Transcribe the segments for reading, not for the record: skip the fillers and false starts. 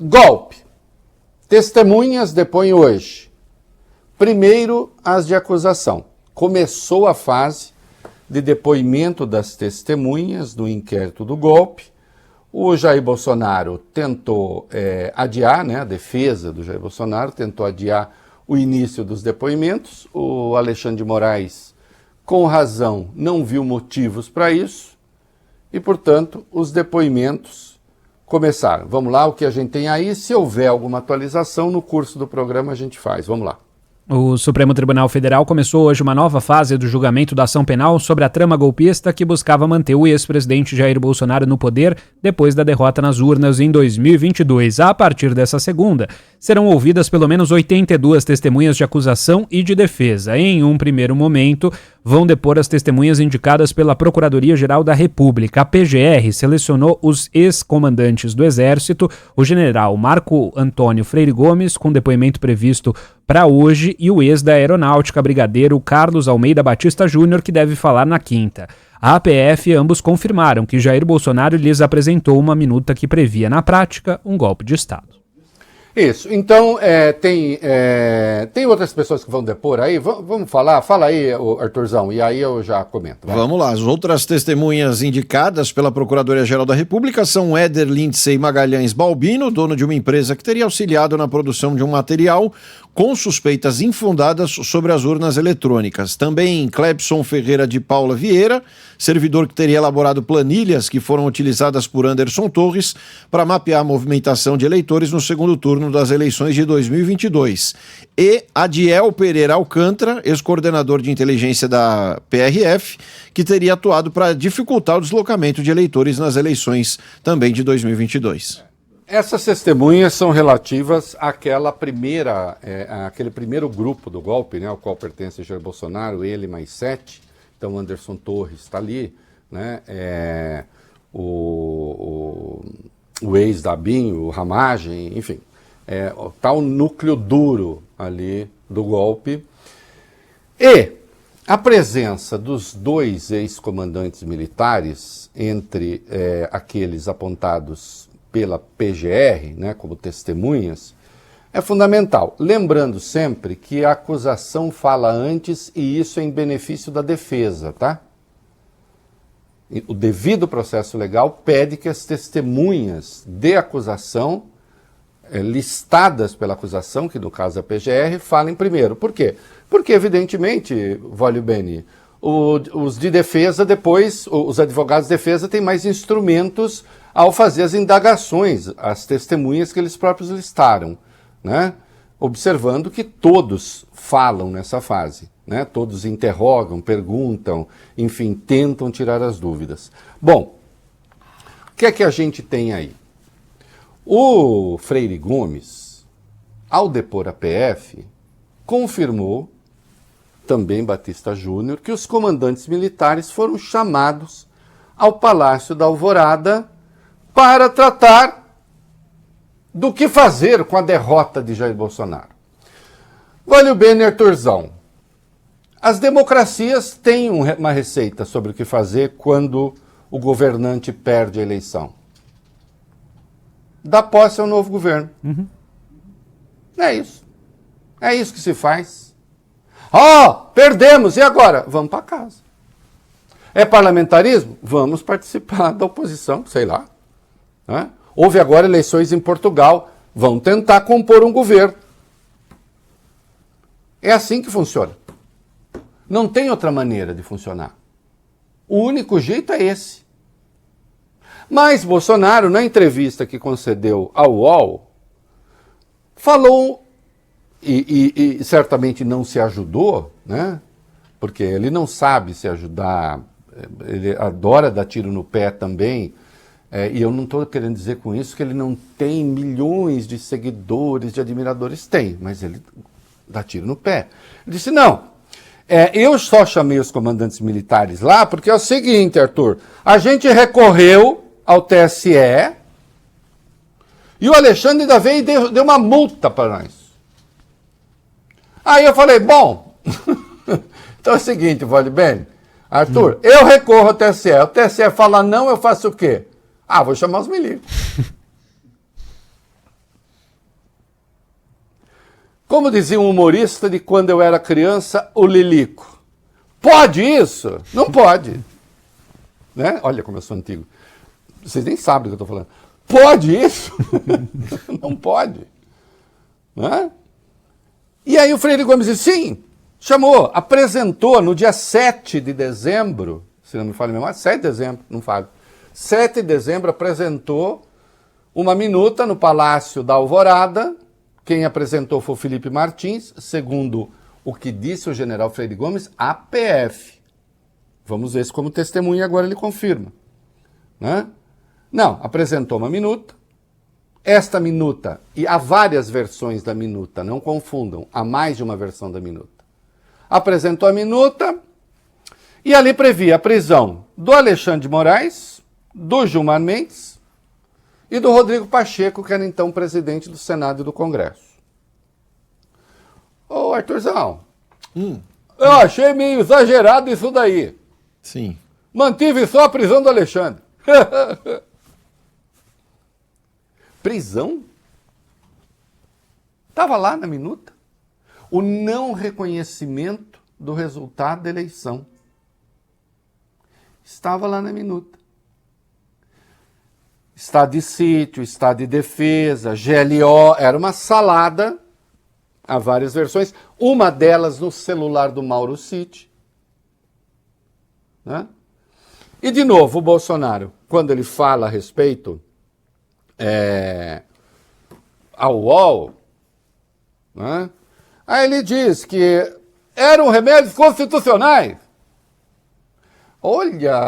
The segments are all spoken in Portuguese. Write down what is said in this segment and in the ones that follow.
Golpe. Testemunhas depõem hoje. Primeiro, as de acusação. Começou a fase de depoimento das testemunhas do inquérito do golpe. O Jair Bolsonaro tentou adiar, né, a defesa do Jair Bolsonaro tentou adiar o início dos depoimentos. O Alexandre de Moraes, com razão, não viu motivos para isso e, portanto, os depoimentos começaram. Vamos lá, o que a gente tem aí, se houver alguma atualização no curso do programa a gente faz. Vamos lá. O Supremo Tribunal Federal começou hoje uma nova fase do julgamento da ação penal sobre a trama golpista que buscava manter o ex-presidente Jair Bolsonaro no poder depois da derrota nas urnas em 2022. A partir dessa segunda, serão ouvidas pelo menos 82 testemunhas de acusação e de defesa. Em um primeiro momento, vão depor as testemunhas indicadas pela Procuradoria-Geral da República. A PGR selecionou os ex-comandantes do Exército, o general Marco Antônio Freire Gomes, com depoimento previsto para hoje, e o ex da Aeronáutica, brigadeiro Carlos Almeida Batista Júnior, que deve falar na quinta. A APF ambos confirmaram que Jair Bolsonaro lhes apresentou uma minuta que previa, na prática, um golpe de Estado. Isso, então tem outras pessoas que vão depor aí, vamos falar, fala aí, Arthurzão, e aí eu já comento. Vai. Vamos lá, as outras testemunhas indicadas pela Procuradoria-Geral da República são Éder Lindsey Magalhães Balbino, dono de uma empresa que teria auxiliado na produção de um material com suspeitas infundadas sobre as urnas eletrônicas. Também Clebson Ferreira de Paula Vieira, servidor que teria elaborado planilhas que foram utilizadas por Anderson Torres para mapear a movimentação de eleitores no segundo turno das eleições de 2022. E Adiel Pereira Alcântara, ex-coordenador de inteligência da PRF, que teria atuado para dificultar o deslocamento de eleitores nas eleições também de 2022. Essas testemunhas são relativas àquele primeiro grupo do golpe, né, ao qual pertence Jair Bolsonaro, ele mais 7. Então, Anderson Torres está ali, né, o ex da ABIN, o Ramagem, enfim, está o núcleo duro ali do golpe. E a presença dos dois ex-comandantes militares, entre aqueles apontados pela PGR, né, como testemunhas, é fundamental. Lembrando sempre que a acusação fala antes e isso é em benefício da defesa, tá? O devido processo legal pede que as testemunhas de acusação, listadas pela acusação, que no caso é a PGR, falem primeiro. Por quê? Porque, evidentemente, Vólio Beni, os de defesa depois, os advogados de defesa têm mais instrumentos ao fazer as indagações, as testemunhas que eles próprios listaram, né? Observando que todos falam nessa fase, né? Todos interrogam, perguntam, enfim, tentam tirar as dúvidas. Bom, o que é que a gente tem aí? O Freire Gomes, ao depor a PF, confirmou, também Batista Júnior, que os comandantes militares foram chamados ao Palácio da Alvorada para tratar do que fazer com a derrota de Jair Bolsonaro. Vale o bem, Arthurzão. As democracias têm uma receita sobre o que fazer quando o governante perde a eleição. Dá posse ao novo governo. Uhum. É isso. É isso que se faz. Perdemos, e agora? Vamos para casa. É parlamentarismo? Vamos participar da oposição, sei lá. Né? Houve agora eleições em Portugal, vão tentar compor um governo. É assim que funciona. Não tem outra maneira de funcionar. O único jeito é esse. Mas Bolsonaro, na entrevista que concedeu ao UOL, falou, e certamente não se ajudou, né? Porque ele não sabe se ajudar, ele adora dar tiro no pé também, e eu não estou querendo dizer com isso que ele não tem milhões de seguidores, de admiradores, tem, mas ele dá tiro no pé. Ele disse, não, eu só chamei os comandantes militares lá porque é o seguinte, Arthur, a gente recorreu ao TSE e o Alexandre ainda veio e deu uma multa para nós. Aí eu falei, bom, então é o seguinte, Vale bem, Arthur, eu recorro ao TSE, o TSE fala não, eu faço o quê? Vou chamar os milímetros. Como dizia um humorista de quando eu era criança, o Lilico. Pode isso? Não pode. Né? Olha como eu sou antigo. Vocês nem sabem do que eu estou falando. Pode isso? Não pode. Né? E aí o Freire Gomes disse, sim, chamou, apresentou no dia 7 de dezembro, se não me falha a memória, 7 de dezembro, não falho. 7 de dezembro apresentou uma minuta no Palácio da Alvorada. Quem apresentou foi o Felipe Martins, segundo o que disse o general Freire Gomes, a PF. Vamos ver se como testemunha agora ele confirma. Né? Não, apresentou uma minuta. Esta minuta, e há várias versões da minuta, não confundam, há mais de uma versão da minuta. Apresentou a minuta e ali previa a prisão do Alexandre de Moraes, do Gilmar Mendes e do Rodrigo Pacheco, que era então presidente do Senado e do Congresso. Ô, Arthurzão, eu achei meio exagerado isso daí. Sim. Mantive só a prisão do Alexandre. Prisão? Estava lá na minuta. O não reconhecimento do resultado da eleição. Estava lá na minuta. Estado de sítio, estado de defesa, GLO, era uma salada, há várias versões, uma delas no celular do Mauro Cid. Né? E de novo, o Bolsonaro, quando ele fala a respeito ao UOL, né? Aí ele diz que eram remédios constitucionais. Olha,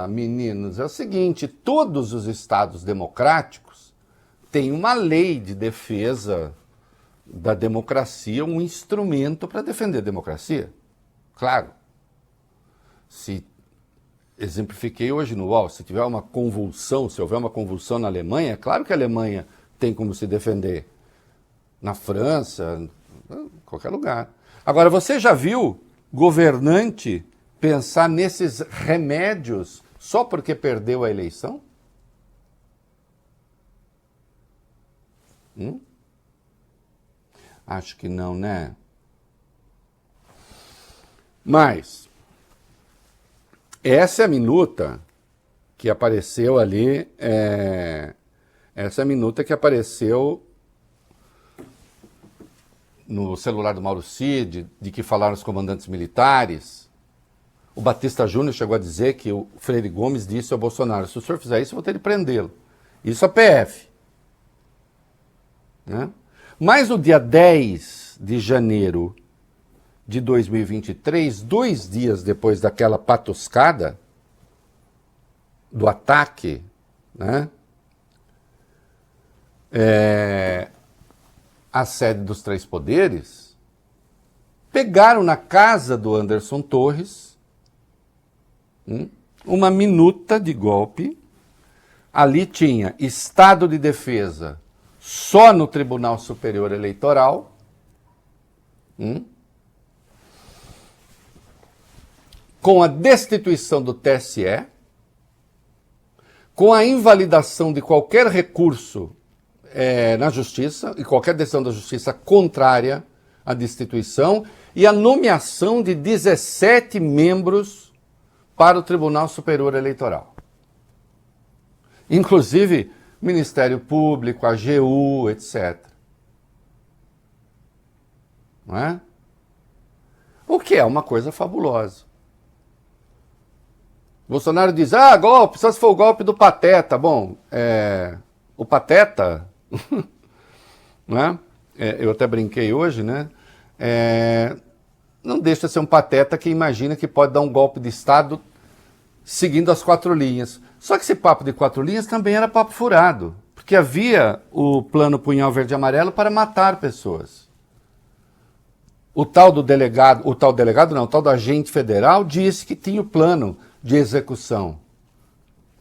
meninos, é o seguinte, todos os estados democráticos têm uma lei de defesa da democracia, um instrumento para defender a democracia. Claro. Se exemplifiquei hoje no UOL, se tiver uma convulsão, se houver uma convulsão na Alemanha, é claro que a Alemanha tem como se defender. Na França, em qualquer lugar. Agora, você já viu governante pensar nesses remédios só porque perdeu a eleição? Acho que não, né? Mas essa é a minuta que apareceu ali, essa é a minuta que apareceu no celular do Mauro Cid, de que falaram os comandantes militares. O Batista Júnior chegou a dizer que o Freire Gomes disse ao Bolsonaro, se o senhor fizer isso, eu vou ter de prendê-lo. Isso a PF. Né? Mas no dia 10 de janeiro de 2023, 2 dias depois daquela patuscada, do ataque, né? A sede dos Três Poderes, pegaram na casa do Anderson Torres uma minuta de golpe. Ali tinha estado de defesa só no Tribunal Superior Eleitoral, com a destituição do TSE, com a invalidação de qualquer recurso na Justiça, e qualquer decisão da Justiça contrária à destituição, e a nomeação de 17 membros para o Tribunal Superior Eleitoral. Inclusive, Ministério Público, AGU, etc. Não é? O que é uma coisa fabulosa. Bolsonaro diz, golpe, só se for o golpe do Pateta. Bom, o Pateta, né? Eu até brinquei hoje, né? Não deixa de ser um pateta que imagina que pode dar um golpe de Estado seguindo as 4 linhas. Só que esse papo de 4 linhas também era papo furado, porque havia o plano Punhal Verde e Amarelo para matar pessoas. O tal do agente federal disse que tinha o plano de execução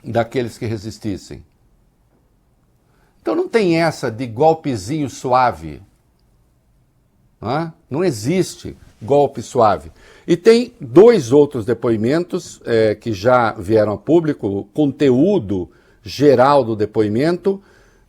daqueles que resistissem. Então não tem essa de golpezinho suave. Não existe golpe suave. E tem 2 outros depoimentos que já vieram a público, o conteúdo geral do depoimento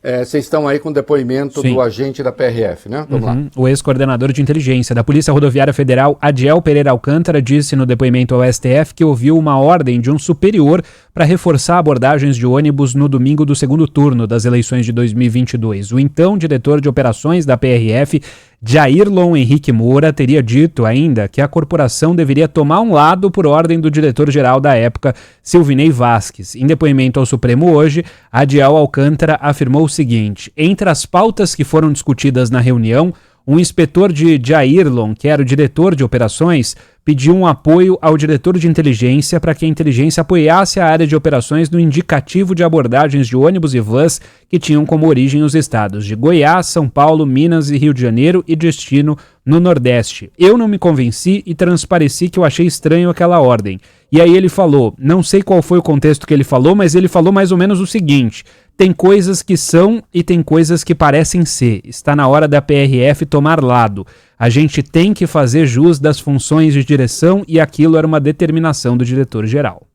vocês estão aí com o depoimento Sim. do agente da PRF, né? Vamos lá. O ex-coordenador de inteligência da Polícia Rodoviária Federal, Adiel Pereira Alcântara, disse no depoimento ao STF que ouviu uma ordem de um superior para reforçar abordagens de ônibus no domingo do segundo turno das eleições de 2022. O então diretor de operações da PRF, Jairlon Henrique Moura, teria dito ainda que a corporação deveria tomar um lado por ordem do diretor-geral da época, Silvinei Vasques. Em depoimento ao Supremo hoje, Adiel Alcântara afirmou o seguinte: entre as pautas que foram discutidas na reunião, um inspetor de Jairlon, que era o diretor de operações, pediu um apoio ao diretor de inteligência para que a inteligência apoiasse a área de operações no indicativo de abordagens de ônibus e vans que tinham como origem os estados de Goiás, São Paulo, Minas e Rio de Janeiro e destino no Nordeste. Eu não me convenci e transpareci que eu achei estranho aquela ordem. E aí ele falou, não sei qual foi o contexto que ele falou, mas ele falou mais ou menos o seguinte: tem coisas que são e tem coisas que parecem ser. Está na hora da PRF tomar lado. A gente tem que fazer jus das funções de direção e aquilo era uma determinação do diretor-geral.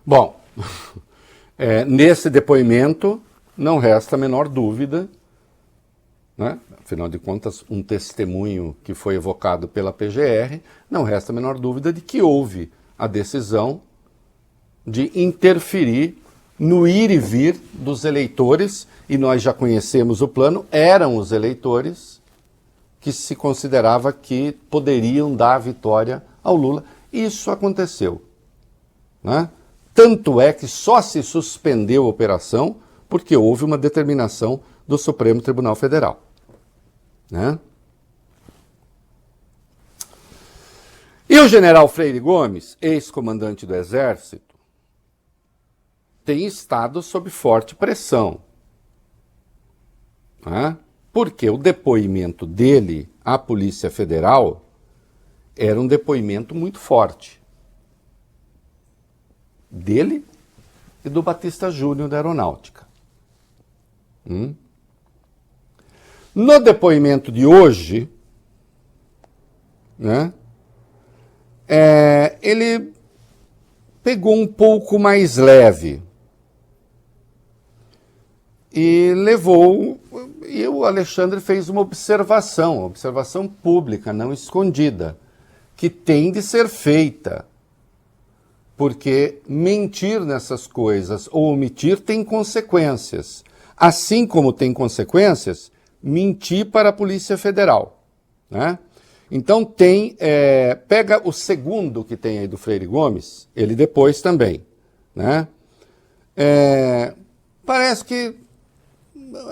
Bom, nesse depoimento não resta a menor dúvida, né? Afinal de contas, um testemunho que foi evocado pela PGR, não resta a menor dúvida de que houve a decisão de interferir no ir e vir dos eleitores, e nós já conhecemos o plano, eram os eleitores que se considerava que poderiam dar a vitória ao Lula. Isso aconteceu, né? Tanto é que só se suspendeu a operação porque houve uma determinação do Supremo Tribunal Federal, né? E o general Freire Gomes, ex-comandante do Exército, tem estado sob forte pressão, né? Porque o depoimento dele à Polícia Federal era um depoimento muito forte. Dele e do Batista Júnior da Aeronáutica. No depoimento de hoje, né, ele pegou um pouco mais leve e e o Alexandre fez uma observação pública, não escondida, que tem de ser feita, porque mentir nessas coisas ou omitir tem consequências, assim como tem consequências mentir para a Polícia Federal, né? Então pega o segundo que tem aí do Freire Gomes, ele depois também, né? Parece que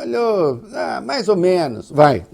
olhou, mais ou menos, vai.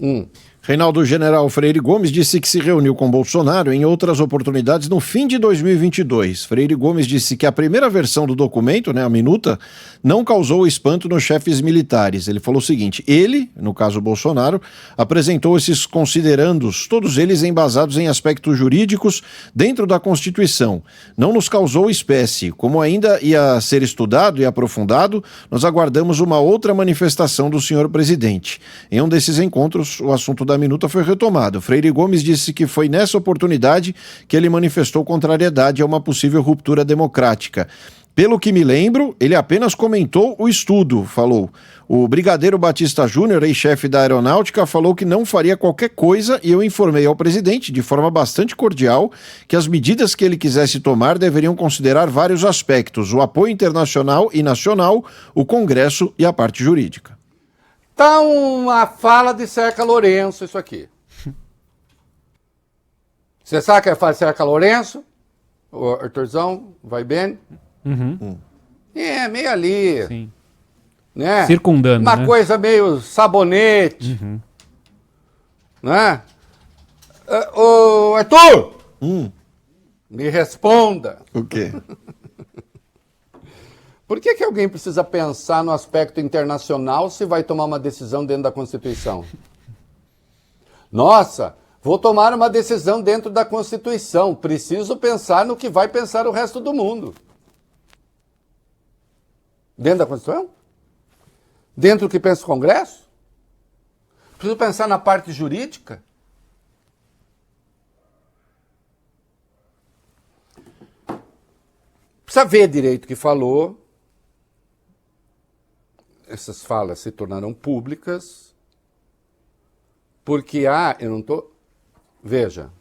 Reinaldo, general Freire Gomes disse que se reuniu com Bolsonaro em outras oportunidades no fim de 2022. Freire Gomes disse que a primeira versão do documento, né, a minuta, não causou espanto nos chefes militares. Ele falou o seguinte: ele, no caso Bolsonaro, apresentou esses considerandos, todos eles embasados em aspectos jurídicos dentro da Constituição. Não nos causou espécie. Como ainda ia ser estudado e aprofundado, nós aguardamos uma outra manifestação do senhor presidente. Em um desses encontros, o assunto da minuta foi retomado. Freire Gomes disse que foi nessa oportunidade que ele manifestou contrariedade a uma possível ruptura democrática. Pelo que me lembro, ele apenas comentou o estudo, falou. O brigadeiro Batista Júnior, ex-chefe da Aeronáutica, falou que não faria qualquer coisa e eu informei ao presidente, de forma bastante cordial, que as medidas que ele quisesse tomar deveriam considerar vários aspectos: o apoio internacional e nacional, o Congresso e a parte jurídica. Tá uma fala de Serca Lourenço isso aqui. Você sabe que é a fala de Serca Lourenço? O Arthurzão, vai bem? Meio ali. Sim. Né? Circundando, uma né? coisa meio sabonete. Né? Ô, Arthur! Me responda. O quê? Por que alguém precisa pensar no aspecto internacional se vai tomar uma decisão dentro da Constituição? Nossa, vou tomar uma decisão dentro da Constituição. Preciso pensar no que vai pensar o resto do mundo. Dentro da Constituição? Dentro do que pensa o Congresso? Preciso pensar na parte jurídica? Precisa ver direito o que falou. essas falas se tornaram públicas porque eu não estou... Veja,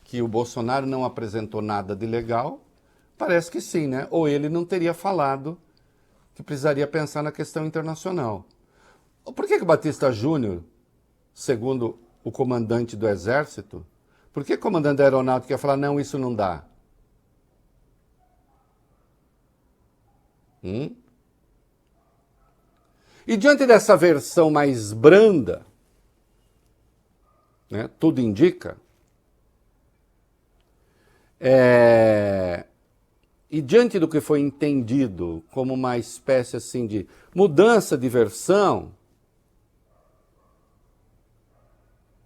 que o Bolsonaro não apresentou nada de legal, parece que sim, né? Ou ele não teria falado que precisaria pensar na questão internacional. Por que o Batista Júnior, segundo o comandante do Exército, por que o comandante da Aeronáutica ia falar, não, isso não dá? E diante dessa versão mais branda, né, tudo indica, e diante do que foi entendido como uma espécie assim de mudança de versão,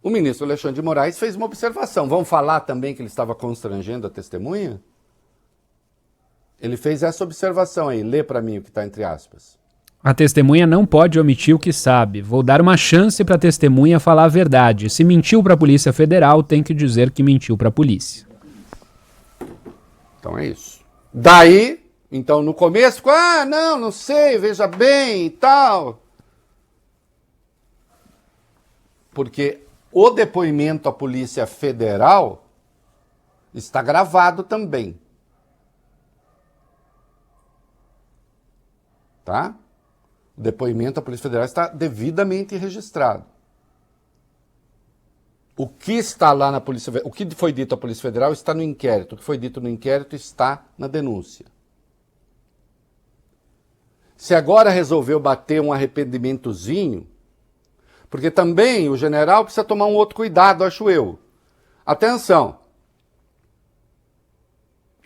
o ministro Alexandre de Moraes fez uma observação. Vamos falar também que ele estava constrangendo a testemunha? Ele fez essa observação aí, lê para mim o que está entre aspas. A testemunha não pode omitir o que sabe. Vou dar uma chance para a testemunha falar a verdade. Se mentiu para a Polícia Federal, tem que dizer que mentiu para a polícia. Então é isso. Daí, então no começo, não sei, veja bem e tal. Porque o depoimento à Polícia Federal está gravado também. Tá? O depoimento à Polícia Federal está devidamente registrado. O que está lá na Polícia Federal, o que foi dito à Polícia Federal está no inquérito. O que foi dito no inquérito está na denúncia. Se agora resolveu bater um arrependimentozinho, porque também o general precisa tomar um outro cuidado, acho eu. Atenção.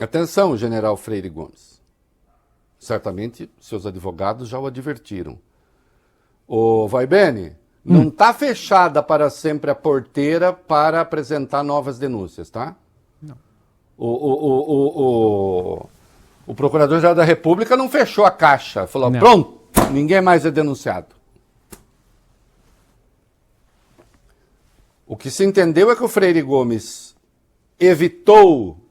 Atenção, general Freire Gomes. Certamente seus advogados já o advertiram. Ô, Vai Bene, não está fechada para sempre a porteira para apresentar novas denúncias, tá? Não. O Procurador-Geral da República não fechou a caixa. Falou, não. Pronto, ninguém mais é denunciado. O que se entendeu é que o Freire Gomes evitou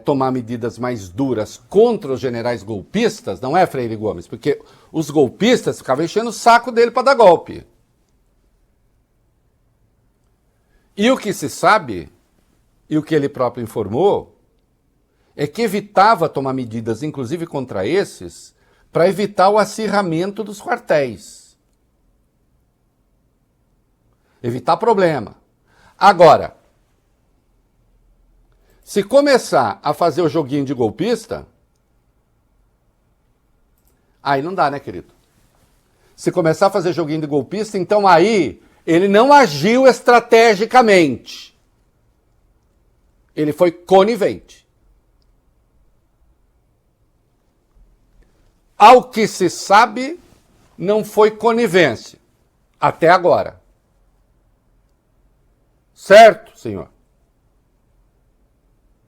tomar medidas mais duras contra os generais golpistas, não é, Freire Gomes? Porque os golpistas ficavam enchendo o saco dele para dar golpe. E o que se sabe, e o que ele próprio informou, é que evitava tomar medidas, inclusive contra esses, para evitar o acirramento dos quartéis. Evitar problema. Agora, se começar a fazer o joguinho de golpista, aí não dá, né, querido? Se começar a fazer joguinho de golpista, então aí ele não agiu estrategicamente. Ele foi conivente. Ao que se sabe, não foi conivência. Até agora. Certo, senhor?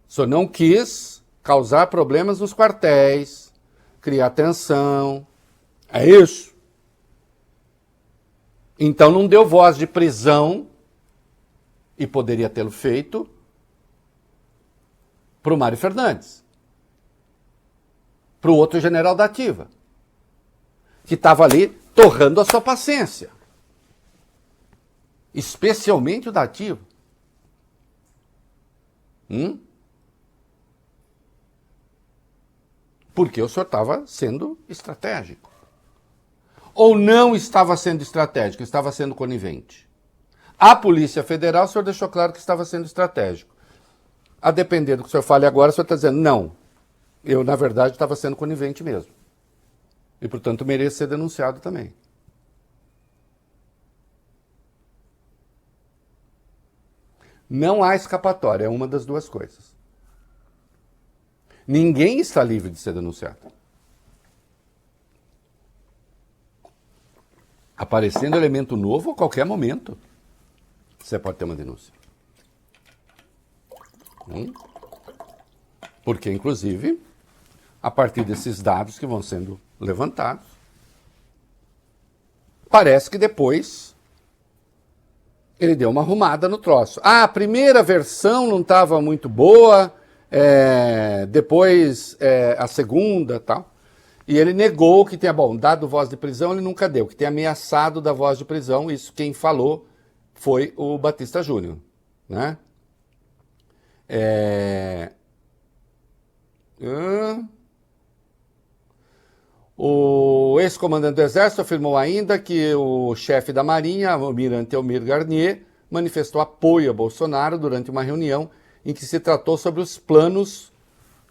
O senhor não quis causar problemas nos quartéis, criar tensão. É isso. Então não deu voz de prisão, e poderia tê-lo feito, para o Mário Fernandes. Para o outro general da ativa, que estava ali torrando a sua paciência. Especialmente o da ativa. Porque o senhor estava sendo estratégico. Ou não estava sendo estratégico, estava sendo conivente. A Polícia Federal, o senhor deixou claro que estava sendo estratégico. A depender do que o senhor fale agora, o senhor está dizendo, não, eu na verdade estava sendo conivente mesmo. E portanto mereço ser denunciado também. Não há escapatória, é uma das duas coisas. Ninguém está livre de ser denunciado. Aparecendo elemento novo a qualquer momento, você pode ter uma denúncia. Porque, inclusive, a partir desses dados que vão sendo levantados, parece que depois ele deu uma arrumada no troço. A primeira versão não estava muito boa, depois a segunda e tal. E ele negou que tenha, dado voz de prisão, ele nunca deu, que tenha ameaçado dar voz de prisão. Isso quem falou foi o Batista Júnior, né? O ex-comandante do Exército afirmou ainda que o chefe da Marinha, o almirante Elmir Garnier, manifestou apoio a Bolsonaro durante uma reunião em que se tratou sobre os planos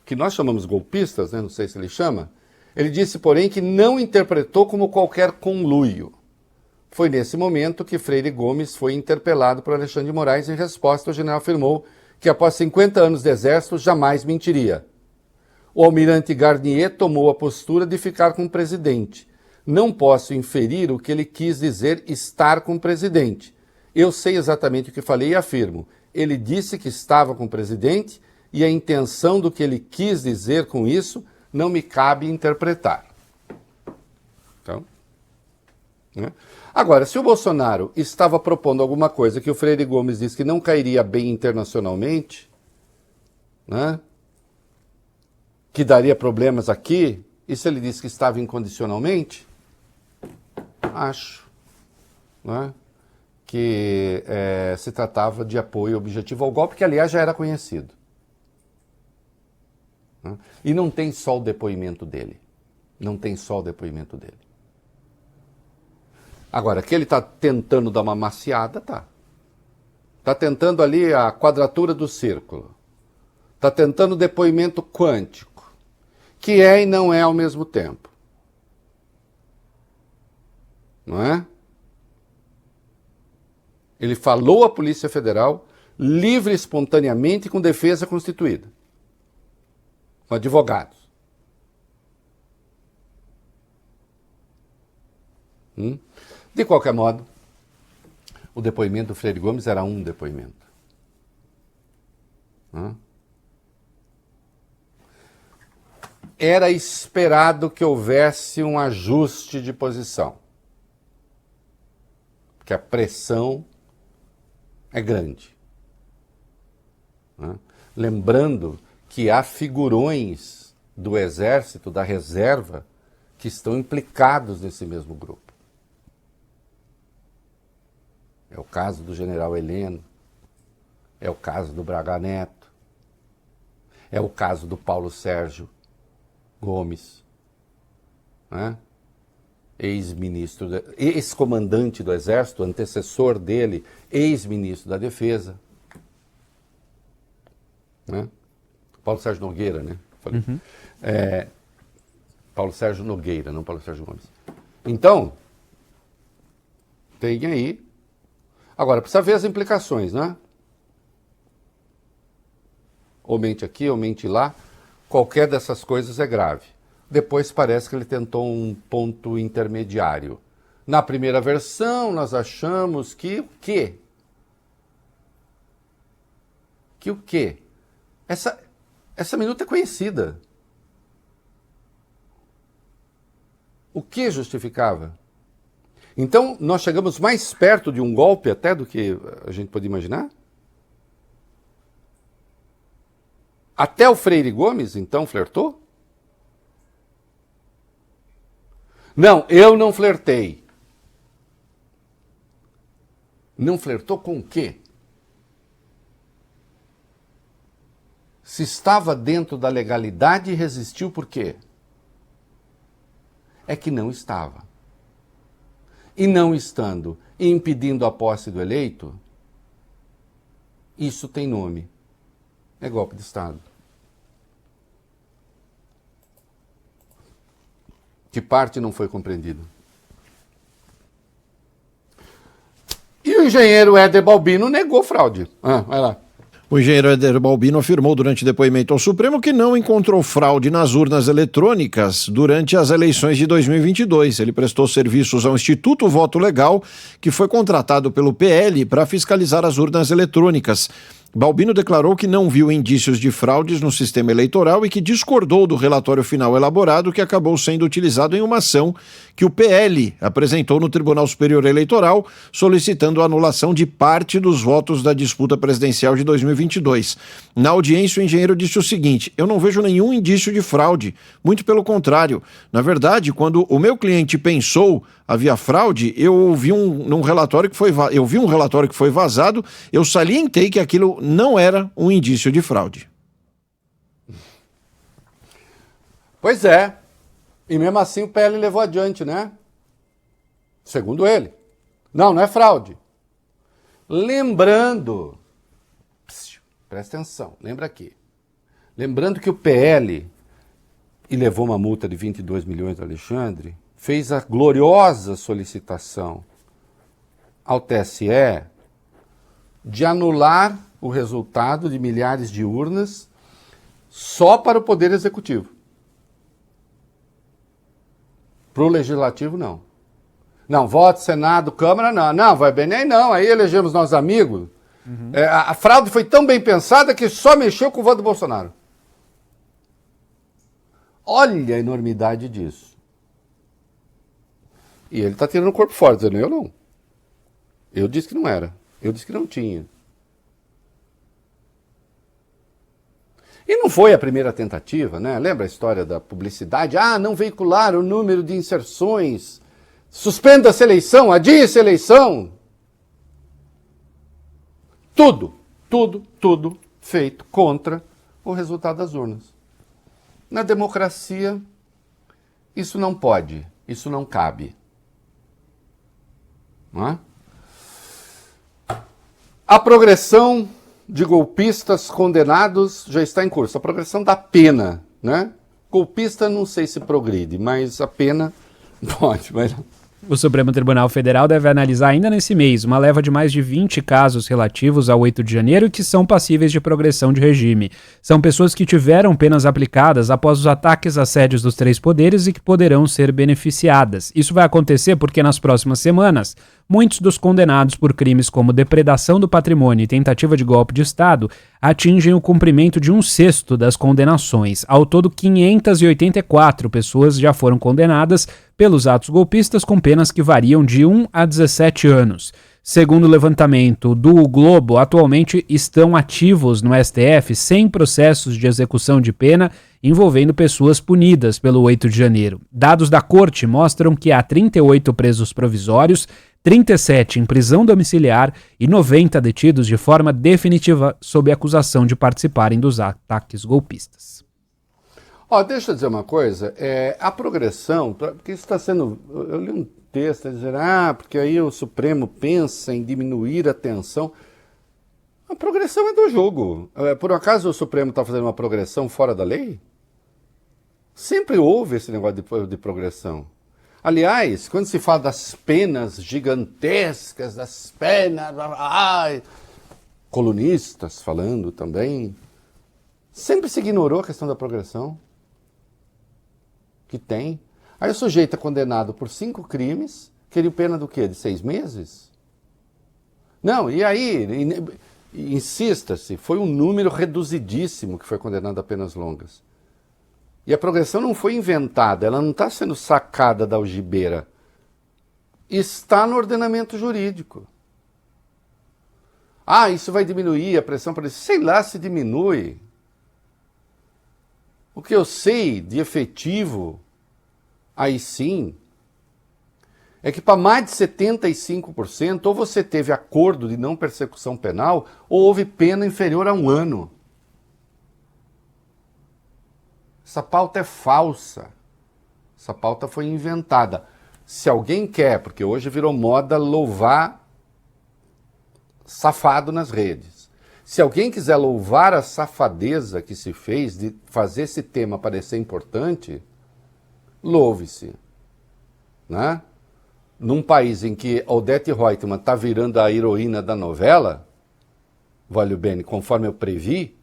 que nós chamamos golpistas, né? Não sei se ele chama. Ele disse, porém, que não interpretou como qualquer conluio. Foi nesse momento que Freire Gomes foi interpelado por Alexandre de Moraes. Em resposta, o general afirmou que após 50 anos de exército jamais mentiria. O almirante Garnier tomou a postura de ficar com o presidente. Não posso inferir o que ele quis dizer estar com o presidente. Eu sei exatamente o que falei e afirmo. Ele disse que estava com o presidente e a intenção do que ele quis dizer com isso não me cabe interpretar. Então, né? Agora, se o Bolsonaro estava propondo alguma coisa que o Freire Gomes disse que não cairia bem internacionalmente, né? Que daria problemas aqui, e se ele disse que estava incondicionalmente, acho, né? Que se tratava de apoio objetivo ao golpe, que aliás já era conhecido. Né? E não tem só o depoimento dele. Não tem só o depoimento dele. Agora, que ele está tentando dar uma maciada, tá. Está tentando ali a quadratura do círculo. Está tentando depoimento quântico, que é e não é ao mesmo tempo. Não é? Ele falou à Polícia Federal livre e espontaneamente com defesa constituída. Com advogados. De qualquer modo, o depoimento do Freire Gomes era um depoimento. Era esperado que houvesse um ajuste de posição. Porque a pressão é grande. Lembrando que há figurões do Exército, da Reserva, que estão implicados nesse mesmo grupo. É o caso do general Heleno, é o caso do Braga Neto, é o caso do Paulo Sérgio Gomes, né? Ex-ministro, ex-comandante do Exército, antecessor dele, ex-ministro da Defesa. Né? Paulo Sérgio Nogueira, né? Falei. Paulo Sérgio Nogueira, não Paulo Sérgio Gomes. Então, tem aí. Agora, precisa ver as implicações, né? Ou mente aqui, ou mente lá. Qualquer dessas coisas é grave. Depois parece que ele tentou um ponto intermediário. Na primeira versão, nós achamos que o quê? Que o quê? Essa minuta é conhecida. O que justificava? Então, nós chegamos mais perto de um golpe até do que a gente pode imaginar? Até o Freire Gomes, então, flertou? Não, eu não flertei. Não flertou com o quê? Se estava dentro da legalidade e resistiu por quê? É que não estava. E não estando e impedindo a posse do eleito, isso tem nome. É golpe de Estado. Que parte não foi compreendido? E o engenheiro Éder Balbino negou fraude. Vai lá. O engenheiro Éder Balbino afirmou durante depoimento ao Supremo que não encontrou fraude nas urnas eletrônicas durante as eleições de 2022. Ele prestou serviços ao Instituto Voto Legal, que foi contratado pelo PL para fiscalizar as urnas eletrônicas. Balbino declarou que não viu indícios de fraudes no sistema eleitoral e que discordou do relatório final elaborado que acabou sendo utilizado em uma ação que o PL apresentou no Tribunal Superior Eleitoral, solicitando a anulação de parte dos votos da disputa presidencial de 2022. Na audiência, o engenheiro disse o seguinte: eu não vejo nenhum indício de fraude, muito pelo contrário. Na verdade, quando o meu cliente pensou havia fraude, eu vi um relatório que foi vazado, eu salientei que aquilo não era um indício de fraude. Pois é. E mesmo assim o PL levou adiante, né? Segundo ele. Não é fraude. Lembrando, presta atenção, lembra aqui. Lembrando que o PL, e levou uma multa de 22 milhões do Alexandre, fez a gloriosa solicitação ao TSE de anular o resultado de milhares de urnas só para o Poder Executivo. Para o Legislativo, não. Não, voto, Senado, Câmara, não. Não, vai bem, nem não. Aí elegemos nossos amigos. Uhum. A fraude foi tão bem pensada que só mexeu com o voto do Bolsonaro. Olha a enormidade disso. E ele está tirando o corpo fora, dizendo, eu não. Eu disse que não era. Eu disse que não tinha. E não foi a primeira tentativa, né? Lembra a história da publicidade? Ah, não veicular o número de inserções. Suspenda essa eleição, adie essa eleição. Tudo feito contra o resultado das urnas. Na democracia, isso não pode, isso não cabe. Não é? A progressão de golpistas condenados já está em curso. A progressão da pena, né? Golpista não sei se progride, mas a pena pode. Mas... O Supremo Tribunal Federal deve analisar ainda nesse mês uma leva de mais de 20 casos relativos ao 8 de janeiro que são passíveis de progressão de regime. São pessoas que tiveram penas aplicadas após os ataques às sedes dos três poderes e que poderão ser beneficiadas. Isso vai acontecer porque nas próximas semanas, muitos dos condenados por crimes como depredação do patrimônio e tentativa de golpe de Estado atingem o cumprimento de 1/6 das condenações. Ao todo, 584 pessoas já foram condenadas pelos atos golpistas com penas que variam de 1 a 17 anos. Segundo o levantamento do Globo, atualmente estão ativos no STF 100 processos de execução de pena envolvendo pessoas punidas pelo 8 de janeiro. Dados da corte mostram que há 38 presos provisórios, 37 em prisão domiciliar e 90 detidos de forma definitiva sob acusação de participarem dos ataques golpistas. Deixa eu dizer uma coisa, a progressão, porque isso está sendo, eu li um texto dizendo, porque aí o Supremo pensa em diminuir a tensão. A progressão é do jogo. Por acaso o Supremo está fazendo uma progressão fora da lei? Sempre houve esse negócio de progressão. Aliás, quando se fala das penas gigantescas, das penas, colunistas falando também, sempre se ignorou a questão da progressão. Que tem. Aí o sujeito é condenado por 5 crimes, queria pena do quê? De 6 meses? Não, e aí, insista-se, foi um número reduzidíssimo que foi condenado a penas longas. E a progressão não foi inventada, ela não está sendo sacada da algibeira. Está no ordenamento jurídico. Isso vai diminuir a pressão para isso. Sei lá se diminui. O que eu sei de efetivo, aí sim, é que para mais de 75%, ou você teve acordo de não persecução penal, ou houve pena inferior a 1 ano. Essa pauta é falsa. Essa pauta foi inventada. Se alguém quer, porque hoje virou moda louvar safado nas redes. Se alguém quiser louvar a safadeza que se fez de fazer esse tema parecer importante, louve-se. Né? Num país em que Odete Reutemann está virando a heroína da novela, vale o bem, conforme eu previ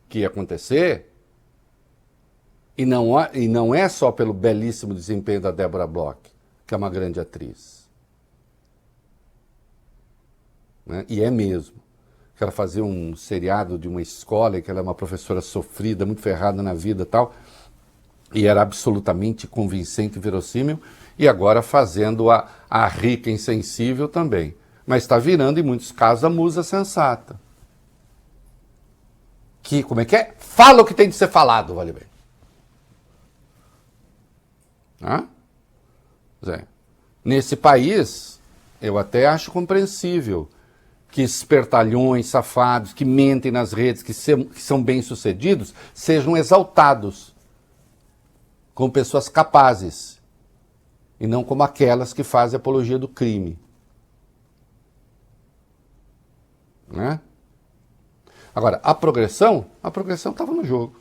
que ia acontecer, e não é só pelo belíssimo desempenho da Débora Bloch, que é uma grande atriz. Né? E é mesmo. que ela fazia um seriado de uma escola, que ela é uma professora sofrida, muito ferrada na vida e tal, e era absolutamente convincente e verossímil, e agora fazendo a rica insensível também. Mas está virando, em muitos casos, a musa sensata. Que, como é que é? Fala o que tem de ser falado, vale bem. Nesse país, eu até acho compreensível que espertalhões, safados, que mentem nas redes, que são bem-sucedidos, sejam exaltados como pessoas capazes e não como aquelas que fazem apologia do crime. Né? Agora, a progressão estava no jogo.